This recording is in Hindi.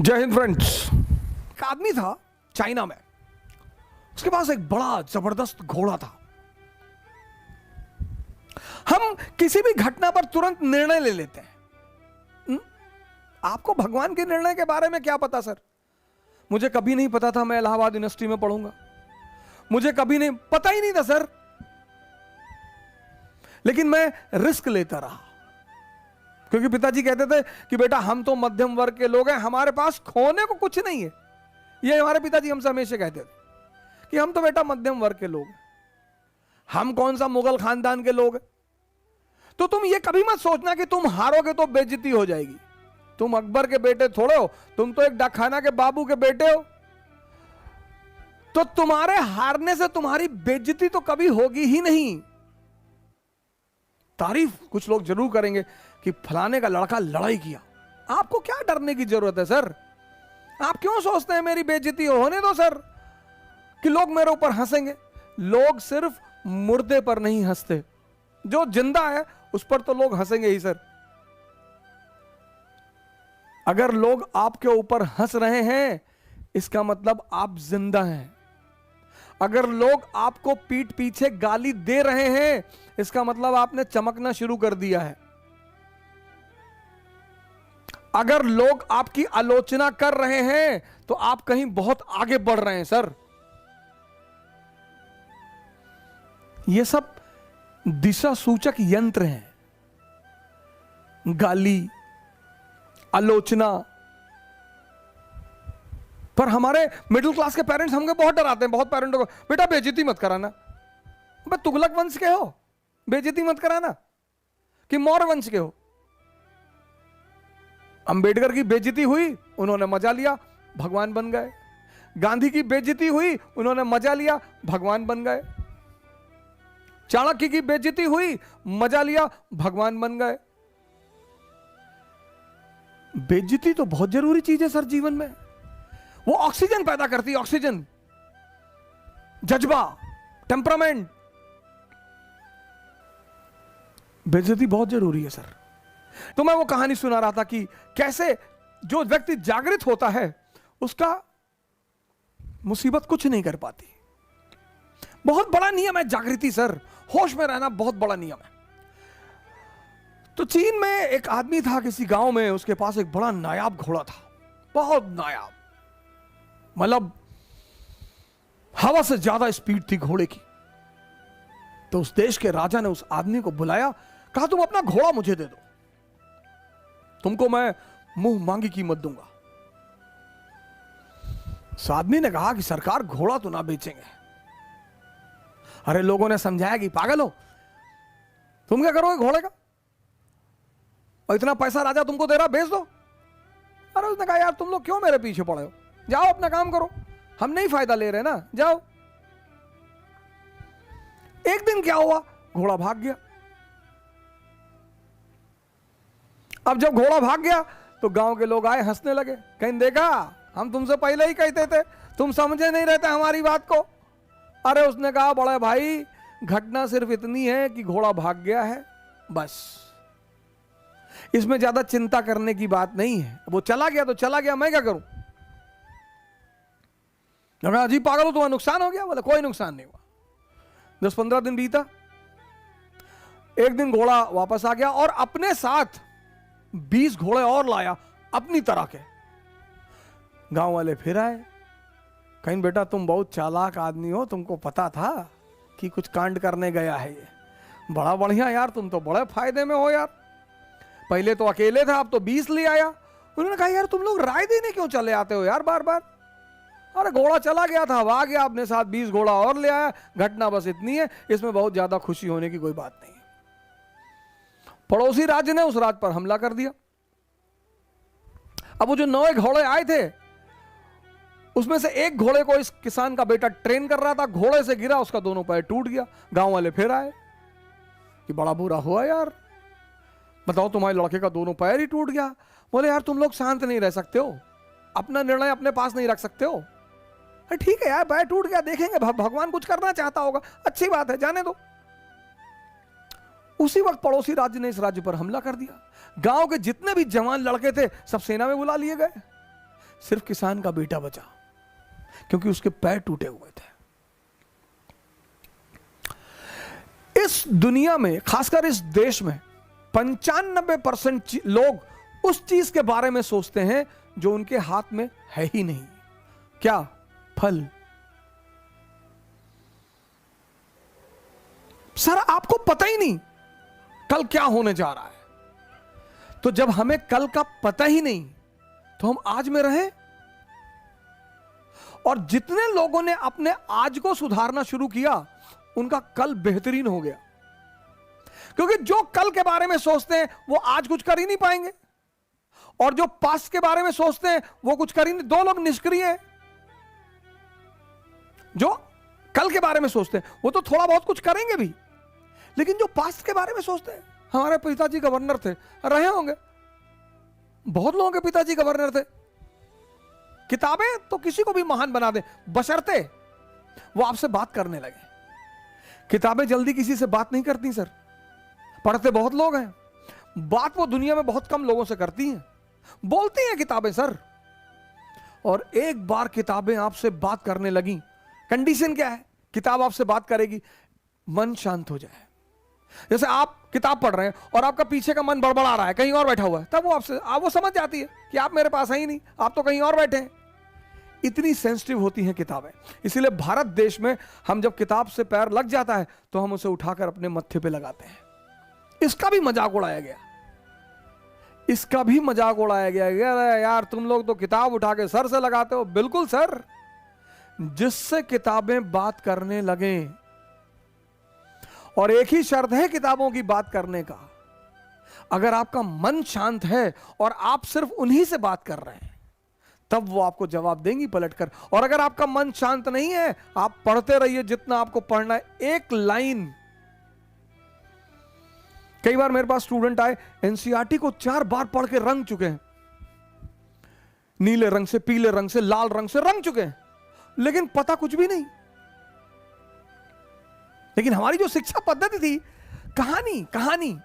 जय हिंद फ्रेंड्स। एक आदमी था चाइना में, उसके पास एक बड़ा जबरदस्त घोड़ा था। हम किसी भी घटना पर तुरंत निर्णय ले लेते हैं। आपको भगवान के निर्णय के बारे में क्या पता सर? मुझे कभी नहीं पता था मैं इलाहाबाद यूनिवर्सिटी में पढ़ूंगा, मुझे कभी नहीं पता ही नहीं था सर, लेकिन मैं रिस्क लेता रहा क्योंकि पिताजी कहते थे कि बेटा हम तो मध्यम वर्ग के लोग हैं, हमारे पास खोने को कुछ नहीं है। ये हमारे पिताजी हमसे हमेशा कहते थे कि हम तो बेटा मध्यम वर्ग के लोग हैं, हम कौन सा मुगल खानदान के लोग हैं। तो तुम ये कभी मत सोचना कि तुम हारोगे तो बेइज्जती हो जाएगी। तुम अकबर के बेटे थोड़े हो, तुम तो एक डाकखाना के बाबू के बेटे हो। तो तुम्हारे हारने से तुम्हारी बेइज्जती तो कभी होगी ही नहीं। तारीफ कुछ लोग जरूर करेंगे कि फलाने का लड़का लड़ाई किया। आपको क्या डरने की जरूरत है सर? आप क्यों सोचते हैं मेरी बेइज्जती होने दो सर, कि लोग मेरे ऊपर हंसेंगे। लोग सिर्फ मुर्दे पर नहीं हंसते, जो जिंदा है उस पर तो लोग हंसेंगे ही सर। अगर लोग आपके ऊपर हंस रहे हैं इसका मतलब आप जिंदा हैं। अगर लोग आपको पीठ पीछे गाली दे रहे हैं इसका मतलब आपने चमकना शुरू कर दिया है। अगर लोग आपकी आलोचना कर रहे हैं तो आप कहीं बहुत आगे बढ़ रहे हैं सर। ये सब दिशा सूचक यंत्र हैं। गाली, आलोचना पर हमारे मिडिल क्लास के पेरेंट्स हमको बहुत डराते हैं। बहुत पेरेंट्स को बेटा बेइज्जती मत कराना। बे तुगलक वंश के हो, बेइज्जती मत कराना। कि मौर्य वंश के हो, अंबेडकर की बेइज्जती हुई, उन्होंने मजा लिया, भगवान बन गए। गांधी की बेइज्जती हुई, उन्होंने मजा लिया, भगवान बन गए। चाणक्य की बेइज्जती हुई, मजा लिया, भगवान बन गए। बेइज्जती तो बहुत जरूरी चीज है सर जीवन में। वो ऑक्सीजन पैदा करती है, ऑक्सीजन, जज्बा, टेम्परामेंट। बेइज्जती बहुत जरूरी है सर। तो मैं वो कहानी सुना रहा था कि कैसे जो व्यक्ति जागृत होता है उसका मुसीबत कुछ नहीं कर पाती। बहुत बड़ा नियम है जागृति सर, होश में रहना बहुत बड़ा नियम है। तो चीन में एक आदमी था किसी गांव में, उसके पास एक बड़ा नायाब घोड़ा था, बहुत नायाब, मतलब हवा से ज्यादा स्पीड थी घोड़े की। तो उस देश के राजा ने उस आदमी को बुलाया, कहा तुम अपना घोड़ा मुझे दे दो, तुमको मैं मुंह मांगी कीमत दूंगा। उस आदमी ने कहा कि सरकार घोड़ा तो ना बेचेंगे। अरे लोगों ने समझाया कि पागल हो, तुम क्या करोगे घोड़े का, और इतना पैसा राजा तुमको दे रहा, बेच दो। अरे उसने कहा यार तुम लोग क्यों मेरे पीछे पड़े हो, जाओ अपना काम करो, हम नहीं फायदा ले रहे ना, जाओ। एक दिन क्या हुआ, घोड़ा भाग गया। अब जब घोड़ा भाग गया तो गांव के लोग आए, हंसने लगे, कहीं देखा हम तुमसे पहले ही कहते थे, तुम समझे नहीं रहते हमारी बात को। अरे उसने कहा बड़े भाई घटना सिर्फ इतनी है कि घोड़ा भाग गया है, बस, इसमें ज्यादा चिंता करने की बात नहीं है। वो चला गया तो चला गया, मैं क्या करूं। जी पागल हो, तुम्हारा नुकसान हो गया। बोले कोई नुकसान नहीं हुआ। 10-15 दिन बीता, एक दिन घोड़ा वापस आ गया और अपने साथ 20 घोड़े और लाया अपनी तरह के। गांव वाले फिर आए, कहीं बेटा तुम बहुत चालाक आदमी हो, तुमको पता था कि कुछ कांड करने गया है ये, बड़ा बढ़िया यार, तुम तो बड़े फायदे में हो यार, पहले तो अकेले था अब तो 20 ले आया। उन्होंने कहा यार तुम लोग राय देने क्यों चले आते हो यार बार बार। अरे घोड़ा चला गया था, आ गया अपने साथ 20 घोड़ा और ले आया, घटना बस इतनी है, इसमें बहुत ज्यादा खुशी होने की कोई बात नहीं है। पड़ोसी राज्य ने उस राज्य पर हमला कर दिया। अब वो जो 9 घोड़े आए थे उसमें से एक घोड़े को इस किसान का बेटा ट्रेन कर रहा था, घोड़े से गिरा, उसका दोनों पैर टूट गया। गांव वाले फिर आए कि बड़ा बुरा हुआ यार, बताओ तुम्हारे लड़के का दोनों पैर ही टूट गया। बोले यार तुम लोग शांत नहीं रह सकते हो, अपना निर्णय अपने पास नहीं रख सकते हो। ठीक है यार पैर टूट गया, देखेंगे भगवान कुछ करना चाहता होगा, अच्छी बात है, जाने दो। उसी वक्त पड़ोसी राज्य ने इस राज्य पर हमला कर दिया। गांव के जितने भी जवान लड़के थे सब सेना में बुला लिए गए। सिर्फ किसान का बेटा बचा, क्योंकि उसके पैर टूटे हुए थे। इस दुनिया में, खासकर इस देश में 95% लोग उस चीज के बारे में सोचते हैं जो उनके हाथ में है ही नहीं। क्या? फल। सर आपको पता ही नहीं कल क्या होने जा रहा है। तो जब हमें कल का पता ही नहीं तो हम आज में रहें। और जितने लोगों ने अपने आज को सुधारना शुरू किया उनका कल बेहतरीन हो गया, क्योंकि जो कल के बारे में सोचते हैं वो आज कुछ कर ही नहीं पाएंगे, और जो पास्ट के बारे में सोचते हैं वो कुछ कर ही नहीं। दो लोग निष्क्रिय हैं। जो कल के बारे में सोचते हैं वो तो थोड़ा बहुत कुछ करेंगे भी, लेकिन जो पास्ट के बारे में सोचते हैं, हमारे पिताजी गवर्नर थे, रहे होंगे, बहुत लोगों के पिताजी गवर्नर थे। किताबें तो किसी को भी महान बना दे, बशर्ते वो आपसे बात करने लगे। किताबें जल्दी किसी से बात नहीं करती सर, पढ़ते बहुत लोग हैं, बात वो दुनिया में बहुत कम लोगों से करती हैं। बोलती हैं किताबें सर, और एक बार किताबें आपसे बात करने लगी, कंडीशन क्या है? किताब आपसे बात करेगी, मन शांत हो जाए। जैसे आप किताब पढ़ रहे हैं और आपका पीछे का मन बड़बड़ा रहा है, कहीं और बैठा हुआ है, तब वो आपसे वो समझ जाती है कि आप मेरे पास है ही नहीं, आप तो कहीं और बैठे हैं। इतनी सेंसिटिव होती हैं किताबें। इसीलिए भारत देश में हम जब किताब से पैर लग जाता है तो हम उसे उठाकर अपने मत्थे पे लगाते हैं। इसका भी मजाक उड़ाया गया, इसका भी मजाक उड़ाया गया। यार तुम लोग तो किताब उठा के सर से लगाते हो। बिल्कुल सर, जिससे किताबें बात करने लगे, और एक ही शर्त है किताबों की बात करने का, अगर आपका मन शांत है और आप सिर्फ उन्हीं से बात कर रहे हैं, तब वो आपको जवाब देंगी पलटकर। और अगर आपका मन शांत नहीं है, आप पढ़ते रहिए जितना आपको पढ़ना है, एक लाइन। कई बार मेरे पास स्टूडेंट आए, एनसीईआरटी को 4 बार पढ़ के रंग चुके हैं, नीले रंग से, पीले रंग से, लाल रंग से रंग चुके हैं, लेकिन पता कुछ भी नहीं। लेकिन हमारी जो शिक्षा पद्धति थी, कहानी कहानी